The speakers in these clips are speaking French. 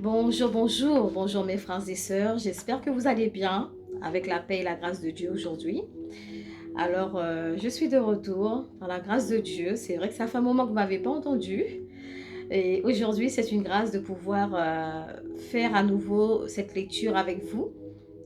Bonjour, bonjour mes frères et sœurs. J'espère que vous allez bien avec la paix et la grâce de Dieu aujourd'hui. Alors, je suis de retour par la grâce de Dieu. C'est vrai que ça fait un moment que vous ne m'avez pas entendu. Et aujourd'hui, c'est une grâce de pouvoir faire à nouveau cette lecture avec vous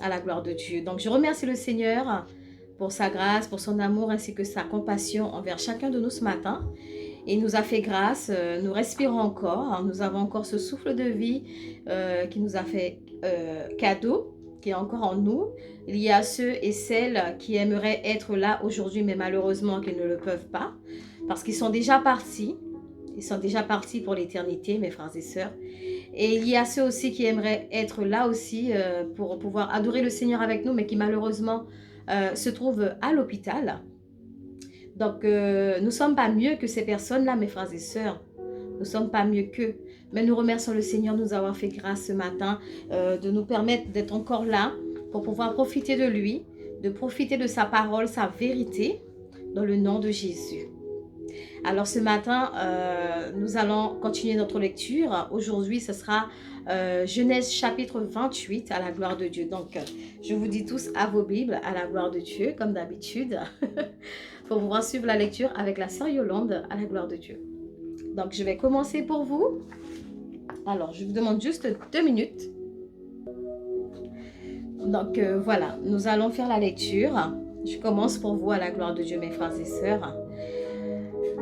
à la gloire de Dieu. Donc, je remercie le Seigneur pour sa grâce, pour son amour ainsi que sa compassion envers chacun de nous ce matin. Il nous a fait grâce, nous respirons encore, hein, nous avons encore ce souffle de vie qui nous a fait cadeau, qui est encore en nous. Il y a ceux et celles qui aimeraient être là aujourd'hui, mais malheureusement qui ne le peuvent pas, parce qu'ils sont déjà partis. Ils sont déjà partis pour l'éternité, mes frères et sœurs. Et il y a ceux aussi qui aimeraient être là aussi pour pouvoir adorer le Seigneur avec nous, mais qui malheureusement se trouvent à l'hôpital. Donc, nous ne sommes pas mieux que ces personnes-là, mes frères et sœurs. Nous ne sommes pas mieux qu'eux. Mais nous remercions le Seigneur de nous avoir fait grâce ce matin, de nous permettre d'être encore là pour pouvoir profiter de lui, de profiter de sa parole, sa vérité, dans le nom de Jésus. Alors ce matin, nous allons continuer notre lecture. Aujourd'hui, ce sera Genèse chapitre 28 à la gloire de Dieu. Donc, je vous dis tous à vos Bibles, à la gloire de Dieu, comme d'habitude, pour pouvoir suivre la lecture avec la sœur Yolande à la gloire de Dieu. Donc, je vais commencer pour vous. Alors, je vous demande juste 2 minutes. Donc, voilà, nous allons faire la lecture. Je commence pour vous à la gloire de Dieu, mes frères et sœurs.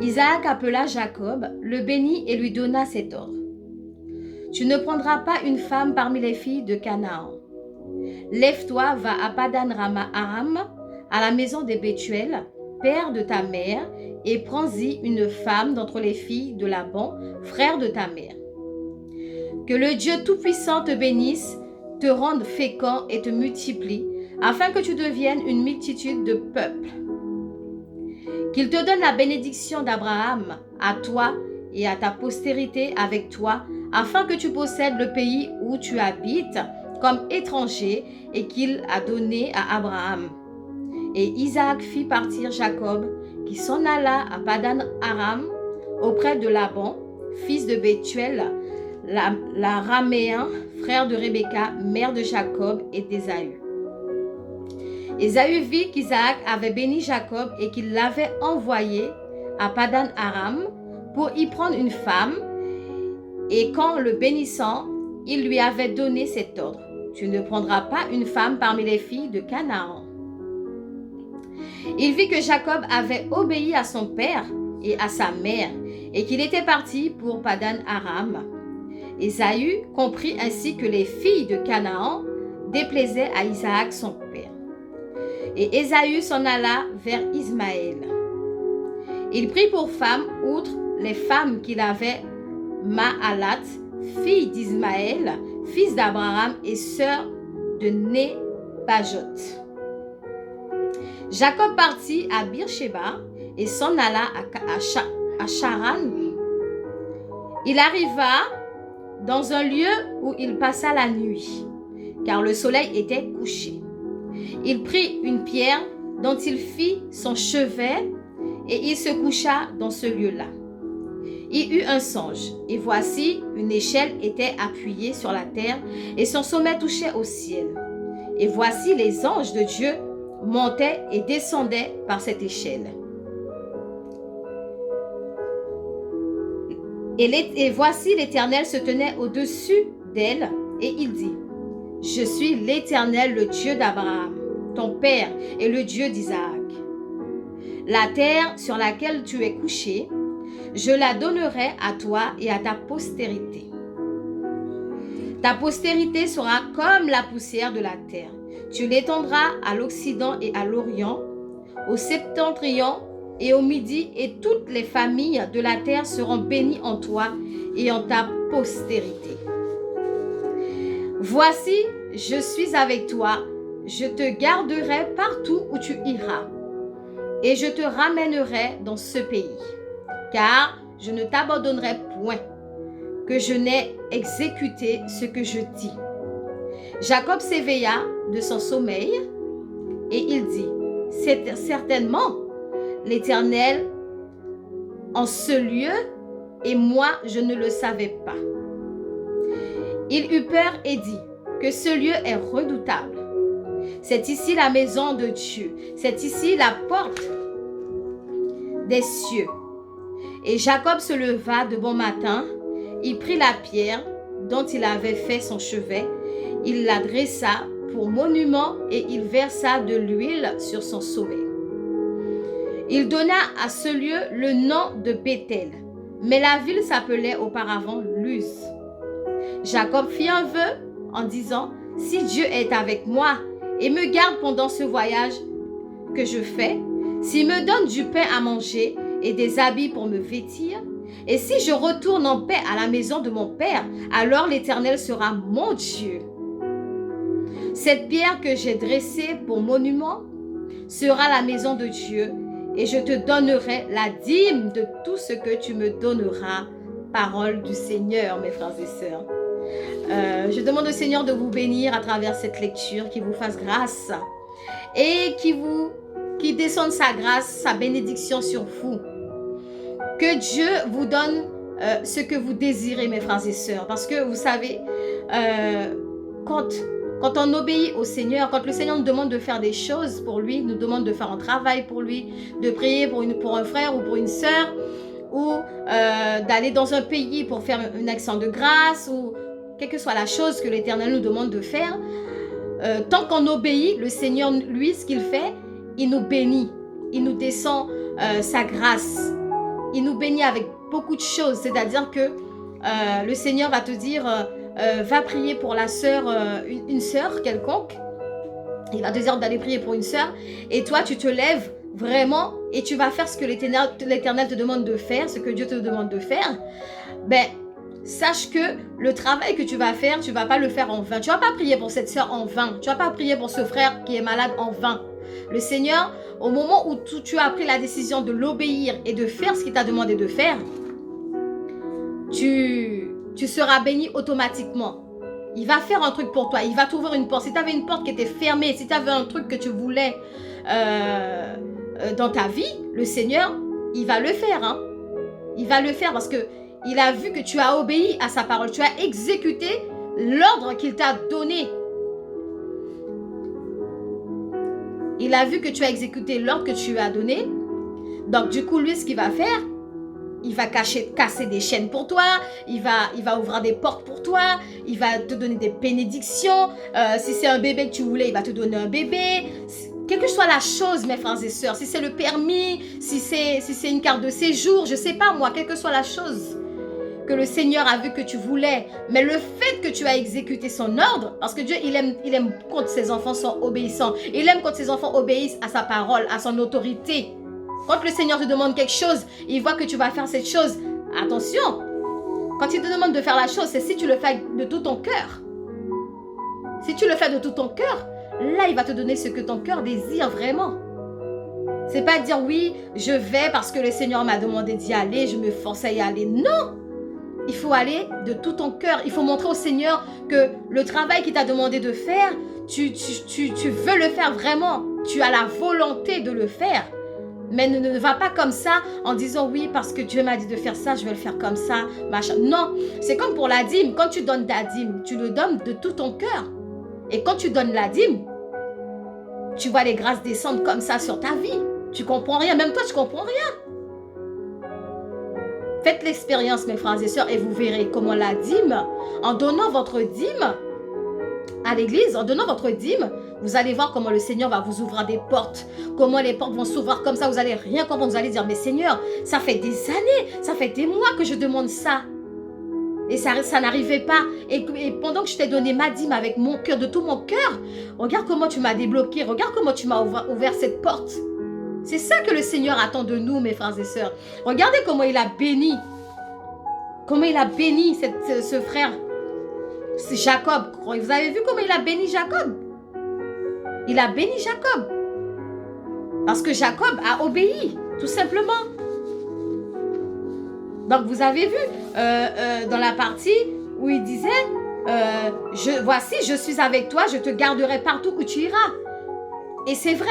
Isaac appela Jacob, le bénit et lui donna cet ordre. Tu ne prendras pas une femme parmi les filles de Canaan. Lève-toi, va à Padan Aram, à la maison des Bethuel, père de ta mère, et prends-y une femme d'entre les filles de Laban, frère de ta mère. Que le Dieu Tout-Puissant te bénisse, te rende fécond et te multiplie, afin que tu deviennes une multitude de peuples. Qu'il te donne la bénédiction d'Abraham à toi et à ta postérité avec toi, afin que tu possèdes le pays où tu habites comme étranger et qu'il a donné à Abraham. Et Isaac fit partir Jacob, qui s'en alla à Padan Aram, auprès de Laban, fils de Bethuel, l'Araméen, frère de Rebecca, mère de Jacob et d'Ésaü. Ésaü vit qu'Isaac avait béni Jacob et qu'il l'avait envoyé à Padan Aram pour y prendre une femme. Et qu'en le bénissant, il lui avait donné cet ordre. Tu ne prendras pas une femme parmi les filles de Canaan. Il vit que Jacob avait obéi à son père et à sa mère et qu'il était parti pour Padan Aram. Ésaü comprit ainsi que les filles de Canaan déplaisaient à Isaac son père. Et Ésaü s'en alla vers Ismaël. Il prit pour femme, outre les femmes qu'il avait, Maalat, fille d'Ismaël, fils d'Abraham et sœur de Nébajot. Jacob partit à Beersheba et s'en alla à Charan. Il arriva dans un lieu où il passa la nuit, car le soleil était couché. Il prit une pierre dont il fit son chevet et il se coucha dans ce lieu-là. Il eut un songe, et voici, une échelle était appuyée sur la terre et son sommet touchait au ciel. Et voici, les anges de Dieu montaient et descendaient par cette échelle. Et voici, l'Éternel se tenait au-dessus d'elle et il dit, « Je suis l'Éternel, le Dieu d'Abraham, ton père, et le Dieu d'Isaac. La terre sur laquelle tu es couché, je la donnerai à toi et à ta postérité. Ta postérité sera comme la poussière de la terre. Tu l'étendras à l'Occident et à l'Orient, au septentrion et au Midi, et toutes les familles de la terre seront bénies en toi et en ta postérité. Voici, je suis avec toi, je te garderai partout où tu iras, et je te ramènerai dans ce pays. Car je ne t'abandonnerai point, que je n'ai exécuté ce que je dis. » Jacob s'éveilla de son sommeil et il dit, « C'est certainement l'Éternel en ce lieu, et moi je ne le savais pas. » Il eut peur et dit que ce lieu est redoutable. C'est ici la maison de Dieu. C'est ici la porte des cieux. Et Jacob se leva de bon matin. Il prit la pierre dont il avait fait son chevet. Il la dressa pour monument et il versa de l'huile sur son sommet. Il donna à ce lieu le nom de Béthel, mais la ville s'appelait auparavant Luz. Jacob fit un vœu en disant, « Si Dieu est avec moi et me garde pendant ce voyage que je fais, s'il me donne du pain à manger et des habits pour me vêtir, et si je retourne en paix à la maison de mon père, alors l'Éternel sera mon Dieu. Cette pierre que j'ai dressée pour monument sera la maison de Dieu, et je te donnerai la dîme de tout ce que tu me donneras. » Parole du Seigneur, mes frères et sœurs. Je demande au Seigneur de vous bénir à travers cette lecture, qu'il vous fasse grâce et qu'il descende sa grâce, sa bénédiction sur vous. Que Dieu vous donne ce que vous désirez, mes frères et sœurs. Parce que vous savez, quand on obéit au Seigneur, quand le Seigneur nous demande de faire des choses pour lui, nous demande de faire un travail pour lui, de prier pour un frère ou pour une sœur, ou d'aller dans un pays pour faire une action de grâce, ou quelle que soit la chose que l'Éternel nous demande de faire, tant qu'on obéit, le Seigneur, lui, ce qu'il fait, il nous bénit, il nous descend sa grâce, il nous bénit avec beaucoup de choses, c'est-à-dire que le Seigneur va te dire, va prier pour la sœur, une sœur quelconque, il va te dire d'aller prier pour une sœur, et toi tu te lèves vraiment, et tu vas faire ce que l'Éternel te demande de faire, ce que Dieu te demande de faire. Ben, sache que le travail que tu vas faire, tu ne vas pas le faire en vain. Tu ne vas pas prier pour cette sœur en vain. Tu ne vas pas prier pour ce frère qui est malade en vain. Le Seigneur, au moment où tu as pris la décision de l'obéir et de faire ce qu'il t'a demandé de faire, tu seras béni automatiquement. Il va faire un truc pour toi. Il va t'ouvrir une porte. Si tu avais une porte qui était fermée, si tu avais un truc que tu voulais dans ta vie, le Seigneur, il va le faire. Hein? Il va le faire parce qu'il a vu que tu as obéi à sa parole. Tu as exécuté l'ordre qu'il t'a donné. Il a vu que tu as exécuté l'ordre que tu lui as donné. Donc, du coup, lui, ce qu'il va faire, il va casser des chaînes pour toi. Il va ouvrir des portes pour toi. Il va te donner des bénédictions. Si c'est un bébé que tu voulais, il va te donner un bébé. Quelle que soit la chose, mes frères et sœurs, si c'est le permis, si c'est une carte de séjour, je ne sais pas moi, quelle que soit la chose que le Seigneur a vu que tu voulais, mais le fait que tu as exécuté son ordre, parce que Dieu, il aime quand ses enfants sont obéissants, il aime quand ses enfants obéissent à sa parole, à son autorité. Quand le Seigneur te demande quelque chose, il voit que tu vas faire cette chose. Attention, quand il te demande de faire la chose, c'est si tu le fais de tout ton cœur. Si tu le fais de tout ton cœur, là, il va te donner ce que ton cœur désire vraiment. C'est pas dire oui, je vais parce que le Seigneur m'a demandé d'y aller, je me force à y aller. Non! Il faut aller de tout ton cœur. Il faut montrer au Seigneur que le travail qu'il t'a demandé de faire, tu veux le faire vraiment. Tu as la volonté de le faire. Mais ne va pas comme ça en disant oui parce que Dieu m'a dit de faire ça, je vais le faire comme ça, machin. Non, c'est comme pour la dîme. Quand tu donnes ta dîme, tu le donnes de tout ton cœur. Et quand tu donnes la dîme, tu vois les grâces descendre comme ça sur ta vie. Tu comprends rien, même toi tu comprends rien. Faites l'expérience, mes frères et sœurs, et vous verrez comment la dîme, en donnant votre dîme à l'église, en donnant votre dîme, vous allez voir comment le Seigneur va vous ouvrir des portes, comment les portes vont s'ouvrir comme ça, vous allez rien comprendre, vous allez dire, mais Seigneur, ça fait des années, ça fait des mois que je demande ça. Et ça n'arrivait pas. Et pendant que je t'ai donné ma dîme avec mon cœur, de tout mon cœur, regarde comment tu m'as débloqué, regarde comment tu m'as ouvert cette porte. C'est ça que le Seigneur attend de nous, mes frères et sœurs. Regardez comment il a béni. Comment il a béni ce frère. C'est Jacob. Vous avez vu comment il a béni Jacob? Il a béni Jacob. Parce que Jacob a obéi, tout simplement. Donc vous avez vu dans la partie où il disait voici, je suis avec toi, je te garderai partout où tu iras. Et c'est vrai.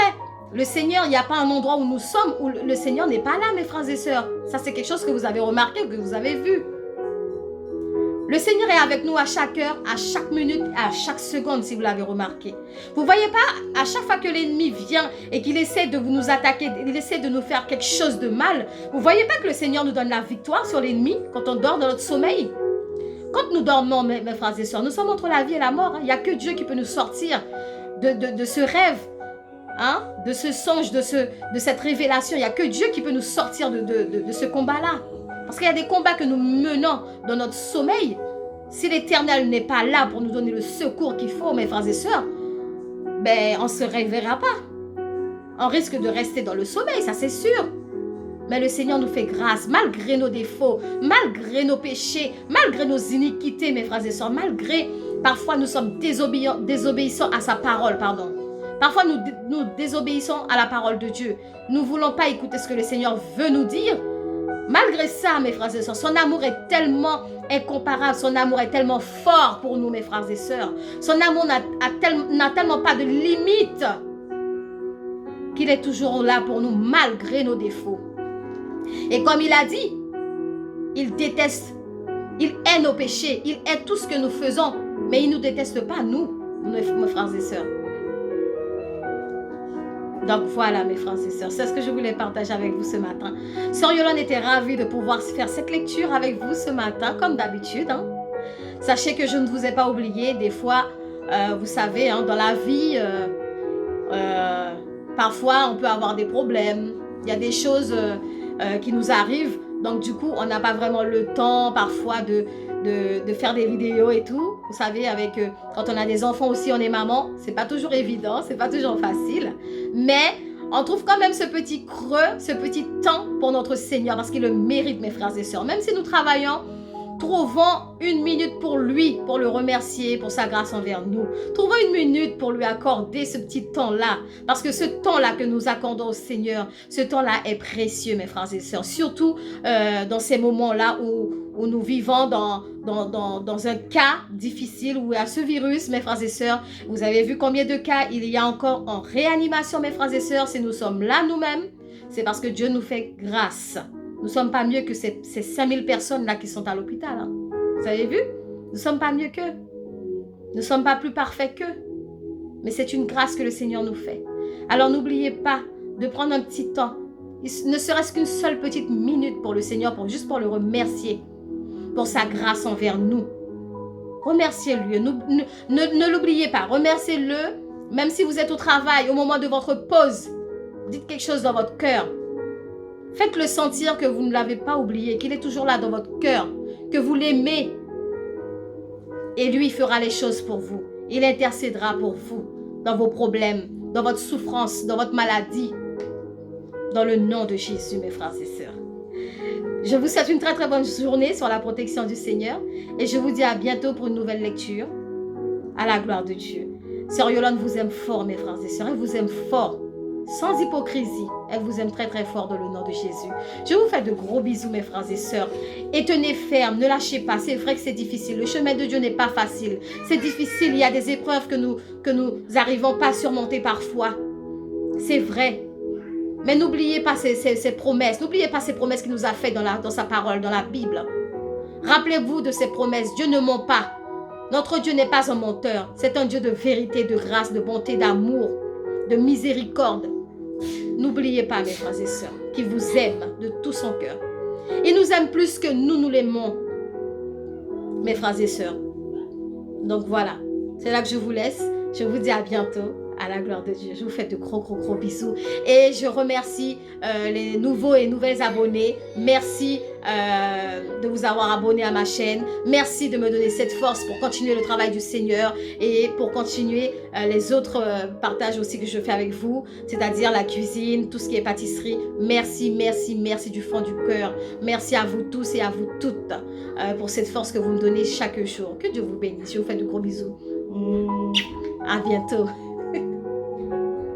Le Seigneur, il n'y a pas un endroit où nous sommes où le Seigneur n'est pas là, mes frères et sœurs. Ça, c'est quelque chose que vous avez remarqué, que vous avez vu. Le Seigneur est avec nous à chaque heure, à chaque minute, à chaque seconde, si vous l'avez remarqué. Vous ne voyez pas, à chaque fois que l'ennemi vient et qu'il essaie de nous attaquer, il essaie de nous faire quelque chose de mal, vous ne voyez pas que le Seigneur nous donne la victoire sur l'ennemi quand on dort dans notre sommeil? Quand nous dormons, mes frères et sœurs, nous sommes entre la vie et la mort. Il n'y a que Dieu qui peut nous sortir de ce rêve, hein, de ce songe, de cette révélation. Il n'y a que Dieu qui peut nous sortir de ce combat-là. Parce qu'il y a des combats que nous menons dans notre sommeil. Si l'Éternel n'est pas là pour nous donner le secours qu'il faut, mes frères et sœurs, ben, on ne se réveillera pas. On risque de rester dans le sommeil, ça c'est sûr. Mais le Seigneur nous fait grâce, malgré nos défauts, malgré nos péchés, malgré nos iniquités, mes frères et sœurs, malgré, parfois nous sommes désobéissants à sa parole, pardon. Parfois nous désobéissons à la parole de Dieu. Nous ne voulons pas écouter ce que le Seigneur veut nous dire. Malgré ça, mes frères et sœurs, son amour est tellement incomparable, son amour est tellement fort pour nous, mes frères et sœurs. Son amour n'a tellement pas de limite qu'il est toujours là pour nous, malgré nos défauts. Et comme il a dit, il déteste, il hait nos péchés, il hait tout ce que nous faisons, mais il ne nous déteste pas, nous, mes frères et sœurs. Donc voilà, mes frères et sœurs, c'est ce que je voulais partager avec vous ce matin. Sœur Yolande était ravie de pouvoir faire cette lecture avec vous ce matin, comme d'habitude. Hein. Sachez que je ne vous ai pas oublié. Des fois, vous savez, hein, dans la vie, parfois on peut avoir des problèmes. Il y a des choses qui nous arrivent. Donc du coup, on n'a pas vraiment le temps parfois de faire des vidéos et tout. Vous savez, avec quand on a des enfants aussi, on est maman. C'est pas toujours évident, c'est pas toujours facile. Mais on trouve quand même ce petit creux, ce petit temps pour notre Seigneur. Parce qu'il le mérite, mes frères et sœurs. Même si nous travaillons, trouvons une minute pour lui, pour le remercier, pour sa grâce envers nous. Trouvons une minute pour lui accorder ce petit temps-là. Parce que ce temps-là que nous accordons au Seigneur, ce temps-là est précieux, mes frères et sœurs. Surtout dans ces moments-là où nous vivons dans un cas difficile, où il y a ce virus, mes frères et sœurs. Vous avez vu combien de cas il y a encore en réanimation, mes frères et sœurs. Si nous sommes là nous-mêmes, c'est parce que Dieu nous fait grâce. Nous ne sommes pas mieux que ces 5000 personnes-là qui sont à l'hôpital. Hein. Vous avez vu? Nous ne sommes pas mieux qu'eux. Nous ne sommes pas plus parfaits qu'eux. Mais c'est une grâce que le Seigneur nous fait. Alors n'oubliez pas de prendre un petit temps, ne serait-ce qu'une seule petite minute pour le Seigneur, juste pour le remercier, pour sa grâce envers nous. Remerciez-le. Ne l'oubliez pas. Remerciez-le, même si vous êtes au travail, au moment de votre pause. Dites quelque chose dans votre cœur. Faites-le sentir que vous ne l'avez pas oublié, qu'il est toujours là dans votre cœur, que vous l'aimez. Et lui fera les choses pour vous. Il intercédera pour vous dans vos problèmes, dans votre souffrance, dans votre maladie. Dans le nom de Jésus, mes frères et sœurs. Je vous souhaite une très très bonne journée sur la protection du Seigneur. Et je vous dis à bientôt pour une nouvelle lecture. À la gloire de Dieu. Sœur Yolande vous aime fort, mes frères et sœurs. Elle vous aime fort. Sans hypocrisie, elle vous aime très très fort dans le nom de Jésus. Je vous fais de gros bisous, mes frères et sœurs. Et tenez ferme, ne lâchez pas. C'est vrai que c'est difficile. Le chemin de Dieu n'est pas facile. C'est difficile. Il y a des épreuves que nous n'arrivons pas à surmonter parfois. C'est vrai. Mais n'oubliez pas ces promesses. N'oubliez pas ces promesses qu'il nous a faites dans sa parole, dans la Bible. Rappelez-vous de ces promesses. Dieu ne ment pas. Notre Dieu n'est pas un menteur. C'est un Dieu de vérité, de grâce, de bonté, d'amour, de miséricorde. N'oubliez pas, mes frères et sœurs, qu'il vous aime de tout son cœur. Il nous aime plus que nous l'aimons, mes frères et sœurs. Donc voilà, c'est là que je vous laisse. Je vous dis à bientôt. À la gloire de Dieu. Je vous fais de gros bisous. Et je remercie les nouveaux et nouvelles abonnés. Merci de vous avoir abonné à ma chaîne. Merci de me donner cette force pour continuer le travail du Seigneur et pour continuer les autres partages aussi que je fais avec vous, c'est-à-dire la cuisine, tout ce qui est pâtisserie. Merci du fond du cœur. Merci à vous tous et à vous toutes pour cette force que vous me donnez chaque jour. Que Dieu vous bénisse. Je vous fais de gros bisous. À bientôt.